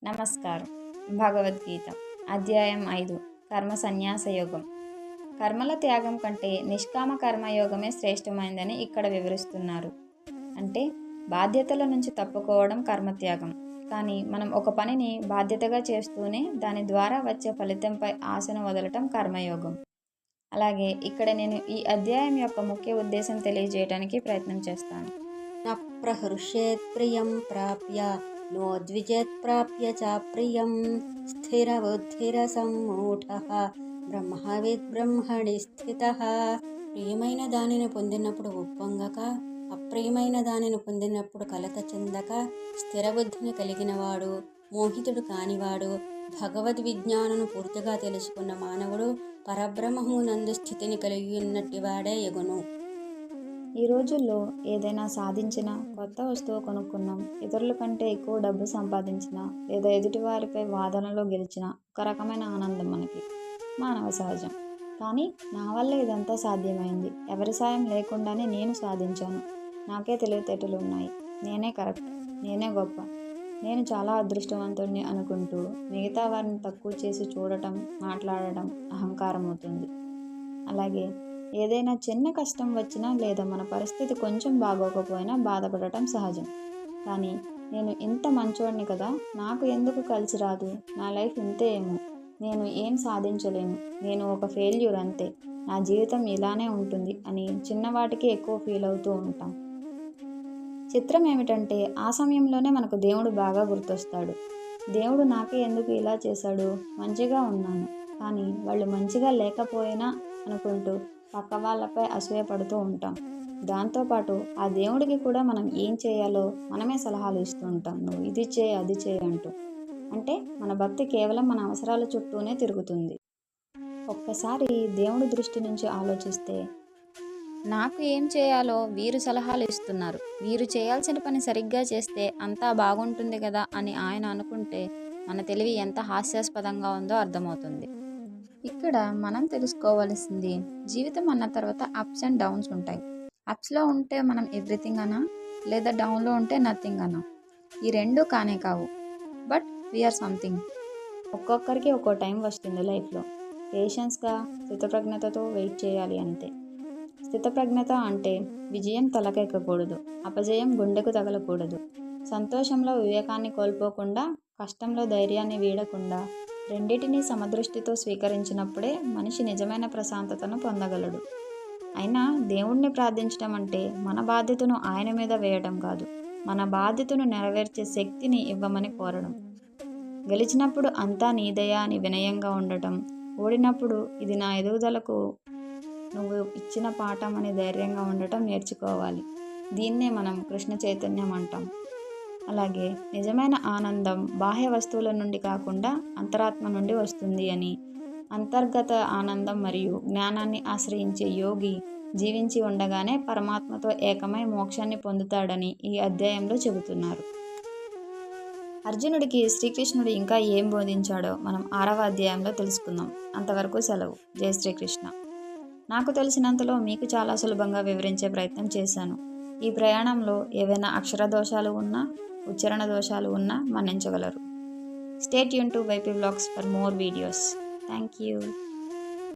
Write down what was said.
నమస్కారం. భగవద్గీత అధ్యాయం 5 కర్మ సన్యాస యోగం. కర్మల త్యాగం కంటే నిష్కామ కర్మయోగమే శ్రేష్టమైందని ఇక్కడ వివరిస్తున్నారు. అంటే బాధ్యతల నుంచి తప్పుకోవడం కర్మత్యాగం. కానీ మనం ఒక పనిని బాధ్యతగా చేస్తూనే దాని ద్వారా వచ్చే ఫలితంపై ఆశను వదలటం కర్మయోగం. అలాగే ఇక్కడ నేను ఈ అధ్యాయం యొక్క ముఖ్య ఉద్దేశం తెలియజేయడానికి ప్రయత్నం చేస్తాను. न प्रहृष्येत् प्रियं प्राप्य नोद्विजेत् प्राप्य च प्रियं స్థిరబుద్ధిరసమ్మూఢః బ్రహ్మవిద్ బ్రహ్మణి స్థితః. ప్రియమైన దానిని పొందినప్పుడు ఉప్పొంగక, అప్రియమైన దానిని పొందినప్పుడు కలత చెందక, స్థిరబుద్ధిని కలిగినవాడు, మోహితుడు కానివాడు, భగవద్ విజ్ఞానను పూర్తిగా తెలుసుకున్న మానవుడు పరబ్రహ్మమునందు స్థితిని కలిగి ఉన్నట్టివాడే ఎగును. ఈ రోజుల్లో ఏదైనా సాధించినా, కొత్త వస్తువు కొనుక్కున్నాం, ఇతరుల కంటే ఎక్కువ డబ్బు సంపాదించినా, లేదా ఎదుటివారిపై వాదనలో గెలిచినా ఒక రకమైన ఆనందం మనకి మానవ సహజం. కానీ నా వల్ల ఇదంతా సాధ్యమైంది, ఎవరి సాయం లేకుండానే నేను సాధించాను, నాకే తెలివితేటలు ఉన్నాయి, నేనే కరెక్ట్, నేనే గొప్ప, నేను చాలా అదృష్టవంతుడిని అనుకుంటూ మిగతా వారిని తక్కువ చేసి చూడటం, మాట్లాడటం అహంకారం అవుతుంది. అలాగే ఏదైనా చిన్న కష్టం వచ్చినా లేదా మన పరిస్థితి కొంచెం బాగోకపోయినా బాధపడటం సహజం. కానీ నేను ఇంత మంచోడిని కదా, నాకు ఎందుకు కలిసి రాదు, నా లైఫ్ ఇంతే ఏమో, నేను ఏం సాధించలేను, నేను ఒక ఫెయిల్యూర్ అంతే, నా జీవితం ఇలానే ఉంటుంది అని చిన్నవాటికి ఎక్కువ ఫీల్ అవుతూ ఉంటాం. చిత్రం ఏమిటంటే ఆ సమయంలోనే మనకు దేవుడు బాగా గుర్తొస్తాడు. దేవుడు నాకే ఎందుకు ఇలా చేశాడు, మంచిగా ఉన్నాను, కానీ వాళ్ళు మంచిగా లేకపోయినా అనుకుంటూ పక్క వాళ్ళపై అసూయపడుతూ ఉంటాం. దాంతోపాటు ఆ దేవుడికి కూడా మనం ఏం చేయాలో మనమే సలహాలు ఇస్తూ ఉంటాం, నువ్వు ఇది చేయి అది చేయి అంటూ. అంటే మన భక్తి కేవలం మన అవసరాల చుట్టూనే తిరుగుతుంది. ఒక్కసారి దేవుడి దృష్టి నుంచి ఆలోచిస్తే, నాకు ఏం చేయాలో వీరు సలహాలు ఇస్తున్నారు, వీరు చేయాల్సిన పని సరిగ్గా చేస్తే అంతా బాగుంటుంది కదా అని ఆయన అనుకుంటే మన తెలివి ఎంత హాస్యాస్పదంగా ఉందో అర్థమవుతుంది. ఇక్కడ మనం తెలుసుకోవాల్సింది, జీవితం అన్న తర్వాత అప్స్ అండ్ డౌన్స్ ఉంటాయి. అప్స్లో ఉంటే మనం ఎవ్రీథింగ్ అనా, లేదా డౌన్లో ఉంటే నథింగ్ అనా? ఈ రెండు కానే కావు. But we are something. ఒక్కొక్కరికి ఒక్కో టైం వస్తుంది లైఫ్లో. పేషెన్స్గా స్థితప్రజ్ఞతతో వెయిట్ చేయాలి అంతే. స్థితప్రజ్ఞత అంటే విజయం తలకెక్కకూడదు, అపజయం గుండెకు తగలకూడదు, సంతోషంలో వివేకాన్ని కోల్పోకుండా, కష్టంలో ధైర్యాన్ని వీడకుండా, రెండిటినీ సమదృష్టితో స్వీకరించినప్పుడే మనిషి నిజమైన ప్రశాంతతను పొందగలడు. అయినా దేవుణ్ణి ప్రార్థించడం అంటే మన బాధ్యతను ఆయన మీద వేయడం కాదు, మన బాధ్యతను నెరవేర్చే శక్తిని ఇవ్వమని కోరడం. గెలిచినప్పుడు అంతా నీదయా అని వినయంగా ఉండటం, ఓడినప్పుడు ఇది నా ఎదుగుదలకు నువ్వు ఇచ్చిన పాఠం అని ధైర్యంగా ఉండటం నేర్చుకోవాలి. దీన్నే మనం కృష్ణ చైతన్యం అంటాం. అలాగే నిజమైన ఆనందం బాహ్య వస్తువుల నుండి కాకుండా అంతరాత్మ నుండి వస్తుంది అని, అంతర్గత ఆనందం మరియు జ్ఞానాన్ని ఆశ్రయించే యోగి జీవించి ఉండగానే పరమాత్మతో ఏకమై మోక్షాన్ని పొందుతాడని ఈ అధ్యాయంలో చెబుతున్నారు. అర్జునుడికి శ్రీకృష్ణుడు ఇంకా ఏం బోధించాడో మనం 6వ అధ్యాయంలో తెలుసుకుందాం. అంతవరకు సెలవు. జై శ్రీకృష్ణ. నాకు తెలిసినంతలో మీకు చాలా సులభంగా వివరించే ప్రయత్నం చేశాను. ఈ ప్రయాణంలో ఏవైనా అక్షర దోషాలు ఉన్నా, ఉచ్చారణ దోషాలు ఉన్నా మన్నించగలరు. Stay tune to YP vlogs for more videos. Thank you.